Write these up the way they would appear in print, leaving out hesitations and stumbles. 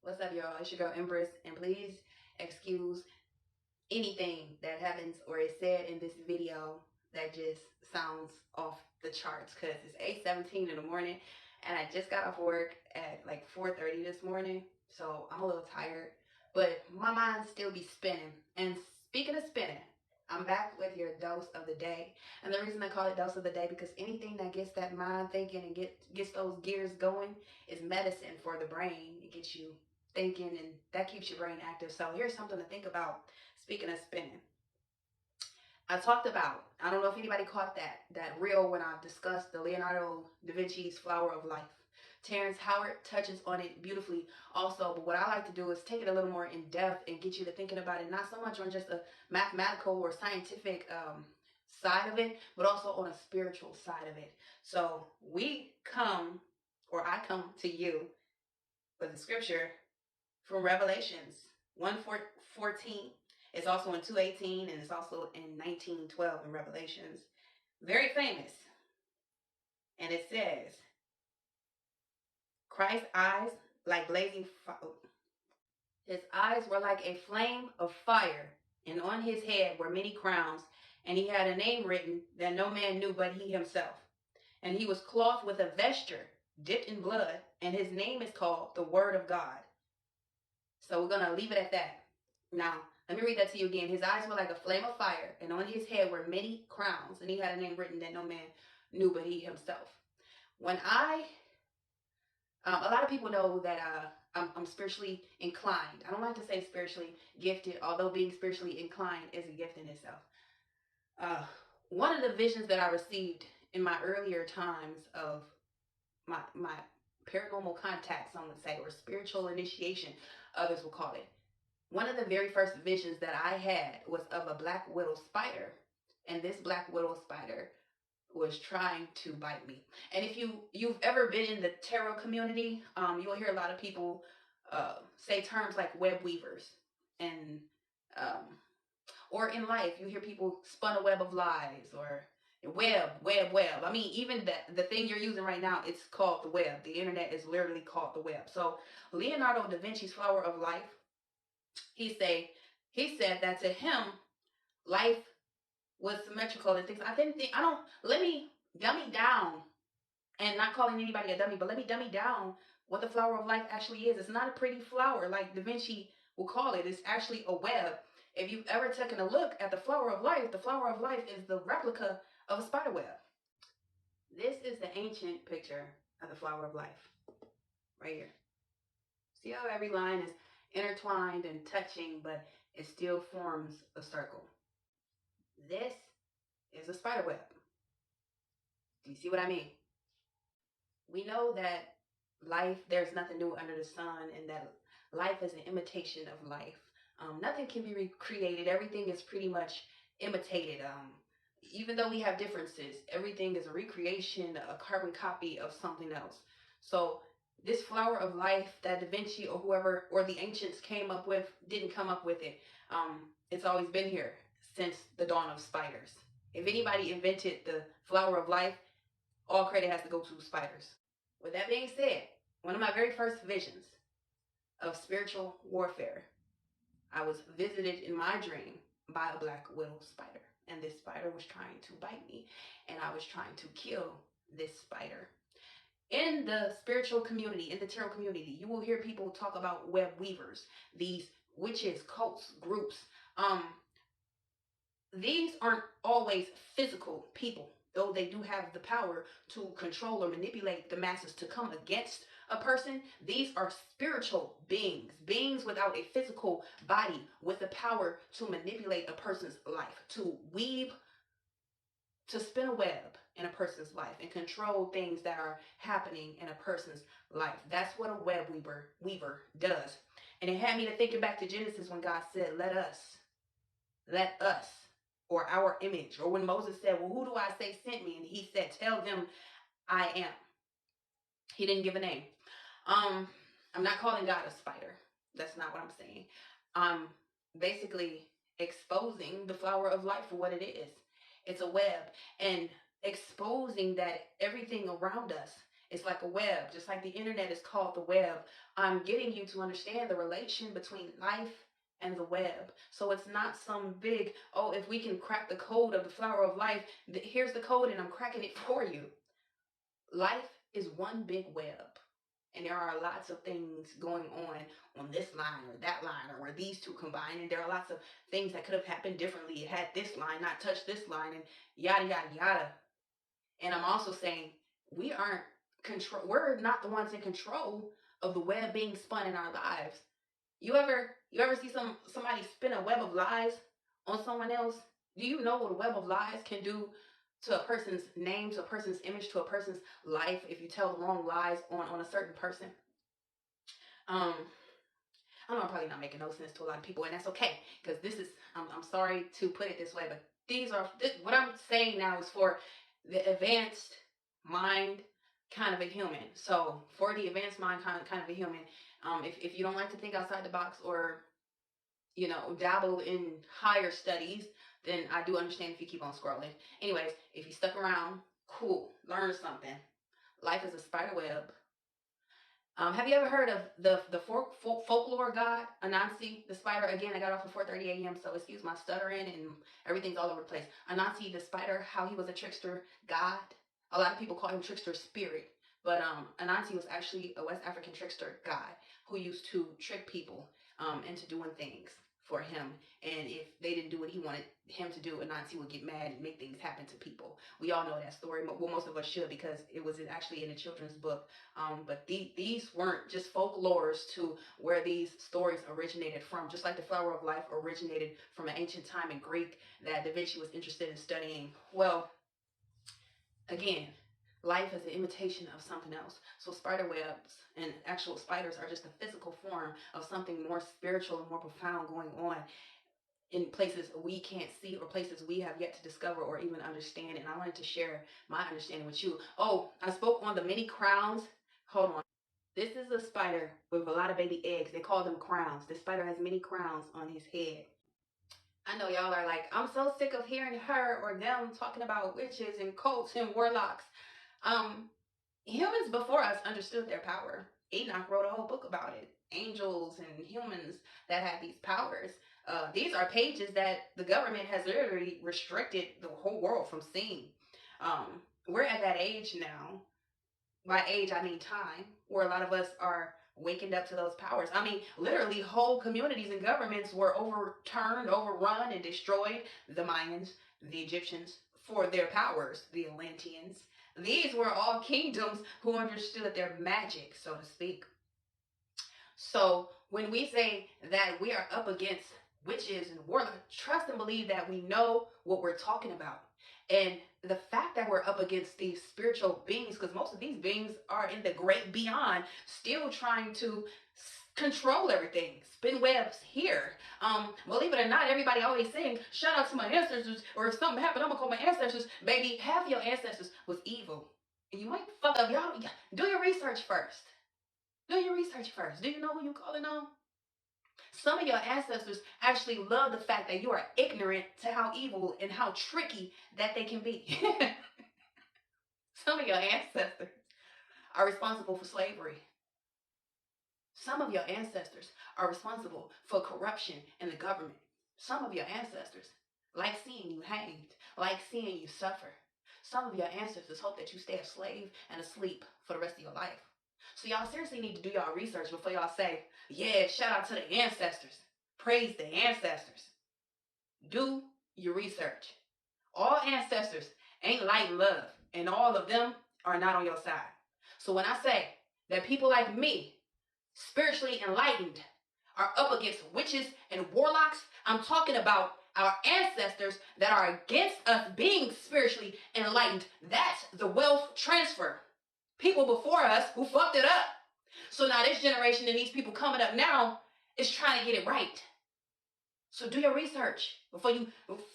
What's up, y'all? It's your girl Empress, and please excuse anything that happens or is said in this video that just sounds off the charts because it's 8:17 in the morning, and I just got off work at like 4:30 this morning, so I'm a little tired, but my mind still be spinning. And speaking of spinning, I'm back with your dose of the day, and the reason I call it dose of the day because anything that gets that mind thinking and gets those gears going is medicine for the brain. It gets you thinking, and that keeps your brain active. So here's something to think about. Speaking of spinning, I talked about, I don't know if anybody caught that reel when I discussed the Leonardo da Vinci's Flower of Life. Terrence Howard touches on it beautifully also, but what I like to do is take it a little more in depth and get you to thinking about it, not so much on just a mathematical or scientific side of it, but also on a spiritual side of it. So I come to you with the scripture from Revelations 1:14. It's also in 2:18, and it's also in 19:12 in Revelations. Very famous. And it says, Christ's eyes like blazing fire. His eyes were like a flame of fire, and on his head were many crowns, and he had a name written that no man knew but he himself. And he was clothed with a vesture dipped in blood, and his name is called the Word of God. So we're going to leave it at that. Now, let me read that to you again. His eyes were like a flame of fire, and on his head were many crowns, and he had a name written that no man knew but he himself. A lot of people know that I'm spiritually inclined. I don't like to say spiritually gifted, although being spiritually inclined is a gift in itself. Uh, One of the visions that I received in my earlier times of my paranormal contact, some would say, or spiritual initiation, others will call it. One of the very first visions that I had was of a black widow spider, and this black widow spider was trying to bite me. And if you've ever been in the tarot community, you'll hear a lot of people say terms like web weavers, and um, or in life you hear people spun a web of lies, or web. I mean, even the thing you're using right now, it's called the web. The internet is literally called the web. So Leonardo da Vinci's Flower of Life, he say he said that to him, life was symmetrical and things. I don't, let me dummy down, and not calling anybody a dummy, but let me dummy down what the flower of life actually is. It's not a pretty flower like Da Vinci will call it. It's actually a web. If you've ever taken a look at the flower of life is the replica of a spider web. This is the ancient picture of the flower of life right here. See how every line is intertwined and touching, but it still forms a circle. This is a spider web. Do you see what I mean? We know that there's nothing new under the sun, and that life is an imitation of life. Nothing can be recreated. Everything is pretty much imitated. Even though we have differences, everything is a recreation, a carbon copy of something else. So this flower of life that Da Vinci or whoever or the ancients came up with didn't come up with it. It's always been here since the dawn of spiders. If anybody invented the flower of life, all credit has to go to spiders. With that being said, one of my very first visions of spiritual warfare, I was visited in my dream by a black widow spider. And this spider was trying to bite me, and I was trying to kill this spider. In the spiritual community, in the tarot community, you will hear people talk about web weavers, these witches, cults, groups. These aren't always physical people, though they do have the power to control or manipulate the masses to come against a person. These are spiritual beings, beings without a physical body, with the power to manipulate a person's life, to weave, to spin a web in a person's life and control things that are happening in a person's life. That's what a web weaver does. And it had me to thinking back to Genesis when God said, let us, or our image. Or when Moses said, well, who do I say sent me? And he said, tell them I am. He didn't give a name. I'm not calling God a spider. That's not what I'm saying. I'm basically exposing the flower of life for what it is. It's a web, and exposing that everything around us It's like a web, just like the internet is called the web. I'm getting you to understand the relation between life and the web. So it's not some big, oh, if we can crack the code of the flower of life, here's the code and I'm cracking it for you. Life is one big web. And there are lots of things going on this line or that line, or where these two combine. And there are lots of things that could have happened differently had this line not touched this line, and yada yada yada. And I'm also saying we aren't control. We're not the ones in control of the web being spun in our lives. You ever see somebody spin a web of lies on someone else? Do you know what a web of lies can do to a person's name, to a person's image, to a person's life if you tell the wrong lies on a certain person? Um, I know I'm probably not making no sense to a lot of people, and that's okay, because this is, I'm sorry to put it this way, but what I'm saying now is for the advanced mind kind of a human. So for the advanced mind kind of a human, if you don't like to think outside the box, or dabble in higher studies, then I do understand if you keep on scrolling. Anyways, if you stuck around, cool, learn something. Life is a spider web. Have you ever heard of the folklore god Anansi the spider? Again, I got off at 4:30 a.m., so excuse my stuttering and everything's all over the place. Anansi the spider, how he was a trickster god. A lot of people call him trickster spirit, but Anansi was actually a West African trickster god who used to trick people into doing things for him. And if they didn't do what he wanted him to do, Anansi would get mad and make things happen to people. We all know that story. Well, most of us should, because it was actually in a children's book. But these weren't just folklores to where these stories originated from. Just like the flower of life originated from an ancient time in Greek that Da Vinci was interested in studying. Well, again, life is an imitation of something else. So spider webs and actual spiders are just a physical form of something more spiritual and more profound going on in places we can't see, or places we have yet to discover or even understand. And I wanted to share my understanding with you. Oh, I spoke on the many crowns. Hold on. This is a spider with a lot of baby eggs. They call them crowns. This spider has many crowns on his head. I know y'all are like, I'm so sick of hearing her or them talking about witches and cults and warlocks. Humans before us understood their power. Enoch wrote a whole book about it. Angels and humans that had these powers. These are pages that the government has literally restricted the whole world from seeing. We're at that age now. By age, I mean time, where a lot of us are waking up to those powers. I mean, literally, whole communities and governments were overturned, overrun, and destroyed. The Mayans, the Egyptians, for their powers, the Atlanteans. These were all kingdoms who understood their magic, so to speak. So when we say that we are up against witches and warlocks, trust and believe that we know what we're talking about. And the fact that we're up against these spiritual beings, because most of these beings are in the great beyond, still trying to control everything, spin webs here. Believe it or not, everybody always saying, shout out to my ancestors, or if something happened, I'm gonna call my ancestors. Baby, half your ancestors was evil. And you might fuck up. Y'all do your research first. Do your research first. Do you know who you calling on? Some of your ancestors actually love the fact that you are ignorant to how evil and how tricky that they can be. Some of your ancestors are responsible for slavery. Some of your ancestors are responsible for corruption in the government. Some of your ancestors like seeing you hanged, like seeing you suffer. Some of your ancestors hope that you stay a slave and asleep for the rest of your life. So y'all seriously need to do y'all research before y'all say, yeah, shout out to the ancestors. Praise the ancestors. Do your research. All ancestors ain't light and love, and all of them are not on your side. So when I say that people like me, spiritually enlightened, are up against witches and warlocks, I'm talking about our ancestors that are against us being spiritually enlightened. That's the wealth transfer. People before us who fucked it up. So now this generation and these people coming up now is trying to get it right. So do your research before you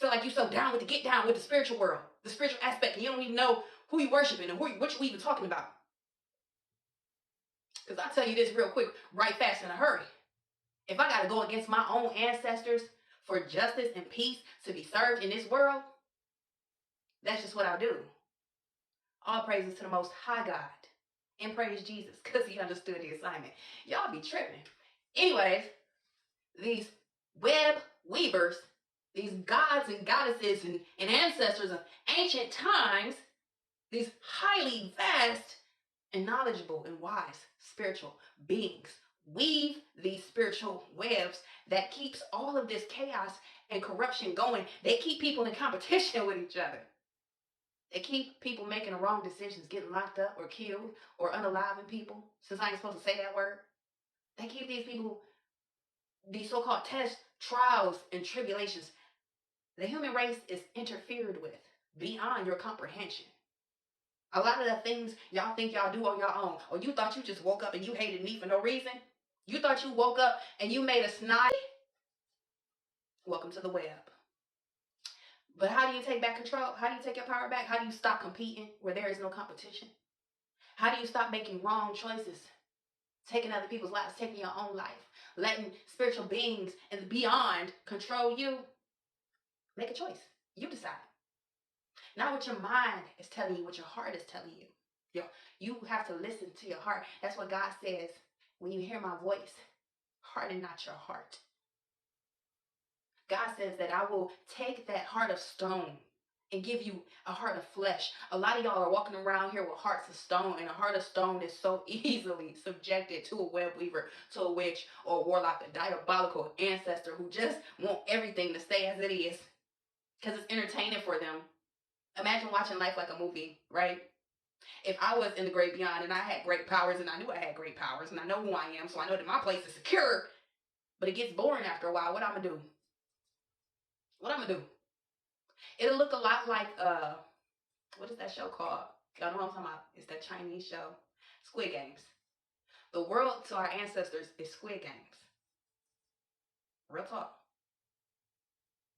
feel like you're so down with the get down with the spiritual world, the spiritual aspect, and you don't even know who you're worshiping and what you even talking about. Because I'll tell you this real quick, right fast in a hurry. If I got to go against my own ancestors for justice and peace to be served in this world, that's just what I'll do. All praises to the Most High God. and praise Jesus because he understood the assignment. Y'all be tripping. Anyways, these web weavers, these gods and goddesses and ancestors of ancient times, these highly vast and knowledgeable and wise spiritual beings weave these spiritual webs that keeps all of this chaos and corruption going. They keep people in competition with each other. They keep people making the wrong decisions, getting locked up or killed or unaliving people, since I ain't supposed to say that word. They keep these people, these so-called tests, trials, and tribulations. The human race is interfered with beyond your comprehension. A lot of the things y'all think y'all do on your own, or you thought you just woke up and you hated me for no reason. You thought you woke up and you made a snide. Welcome to the web. But how do you take back control? How do you take your power back? How do you stop competing where there is no competition? How do you stop making wrong choices? Taking other people's lives, taking your own life, letting spiritual beings and beyond control you? Make a choice. You decide. Not what your mind is telling you, what your heart is telling you. You have to listen to your heart. That's what God says. When you hear my voice, harden not your heart. God says that I will take that heart of stone and give you a heart of flesh. A lot of y'all are walking around here with hearts of stone, and a heart of stone is so easily subjected to a web weaver, to a witch or a warlock, a diabolical ancestor who just want everything to stay as it is because it's entertaining for them. Imagine watching life like a movie, right? If I was in the great beyond and I had great powers, and I knew I had great powers, and I know who I am, so I know that my place is secure, but it gets boring after a while, what I'm going to do? What I'm going to do? It'll look a lot like, what is that show called? Y'all know what I'm talking about. It's that Chinese show, Squid Games. The world to our ancestors is Squid Games. Real talk.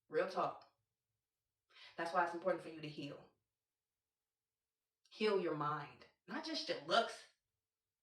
Real talk. That's why it's important for you to heal. Heal your mind. Not just your looks.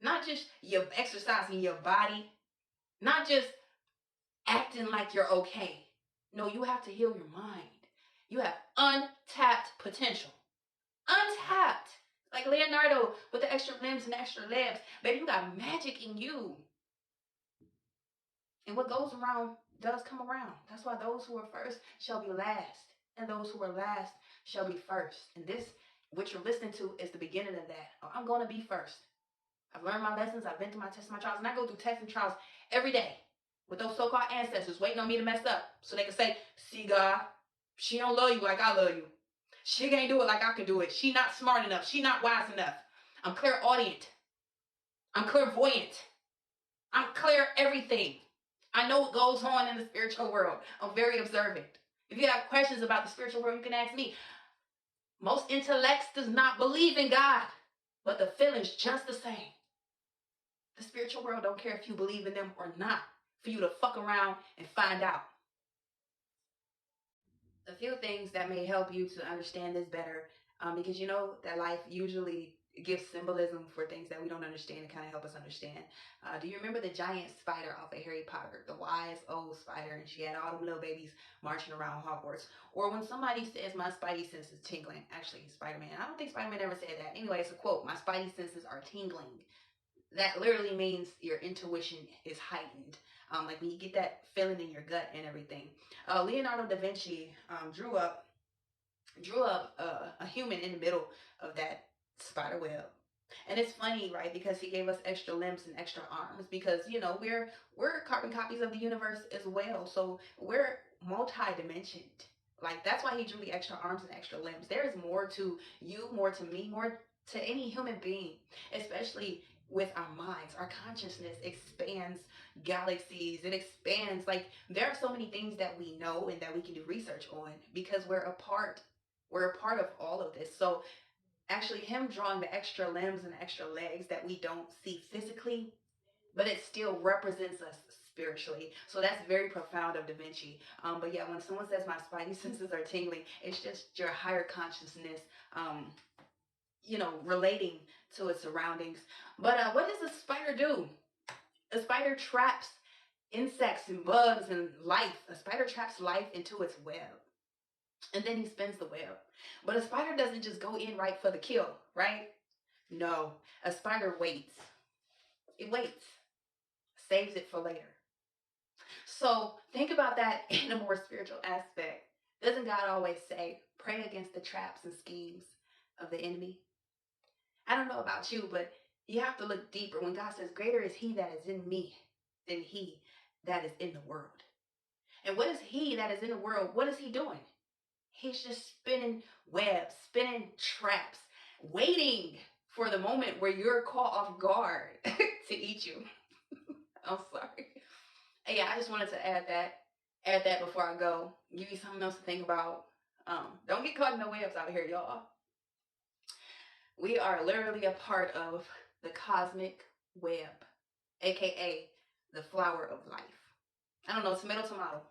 Not just your exercising your body. Not just acting like you're okay. No, you have to heal your mind. You have untapped potential. Untapped. Like Leonardo with the extra limbs and extra legs. Baby, you got magic in you. And what goes around does come around. That's why those who are first shall be last. And those who are last shall be first. And this, what you're listening to, is the beginning of that. I'm going to be first. I've learned my lessons. I've been through my tests and my trials. And I go through tests and trials every day with those so-called ancestors waiting on me to mess up so they can say, see, God, she don't love you like I love you. She can't do it like I can do it. She not smart enough. She not wise enough. I'm clairaudient. I'm clairvoyant. I'm clear everything. I know what goes on in the spiritual world. I'm very observant. If you have questions about the spiritual world, you can ask me. Most intellects does not believe in God, but the feeling's just the same. The spiritual world don't care if you believe in them or not, for you to fuck around and find out. A few things that may help you to understand this better, because you know that life usually gives symbolism for things that we don't understand and kind of help us understand. Do you remember the giant spider off of Harry Potter, the wise old spider, and she had all them little babies marching around Hogwarts? Or when somebody says my spidey sense is tingling, actually Spider-Man, I don't think Spider-Man ever said that. Anyway, it's a quote, my spidey senses are tingling. That literally means your intuition is heightened. Like when you get that feeling in your gut and everything. Leonardo da Vinci drew up a human in the middle of that spider web. And it's funny, right? Because he gave us extra limbs and extra arms because, you know, we're carbon copies of the universe as well. So we're multi-dimensioned. Like that's why he drew the extra arms and extra limbs. There is more to you, more to me, more to any human being, especially with our minds. Our consciousness expands galaxies. It expands. Like there are so many things that we know and that we can do research on because we're a part of all of this. So actually him drawing the extra limbs and extra legs that we don't see physically, but it still represents us spiritually. So that's very profound of Da Vinci. But yeah, when someone says my spidey senses are tingling, it's just your higher consciousness, relating to its surroundings. But what does a spider do? A spider traps insects and bugs and life. A spider traps life into its web. And then he spins the web. But a spider doesn't just go in right for the kill, right? No, a spider waits. It waits, saves it for later. So think about that in a more spiritual aspect. Doesn't God always say, pray against the traps and schemes of the enemy? I don't know about you, but you have to look deeper when God says, greater is he that is in me than he that is in the world. And what is he that is in the world? What is he doing? He's just spinning webs, spinning traps, waiting for the moment where you're caught off guard to eat you. I'm sorry. Yeah, I just wanted to add that before I go. Give you something else to think about. Don't get caught in the webs out here, y'all. We are literally a part of the cosmic web, aka the flower of life. I don't know, tomato, tomato.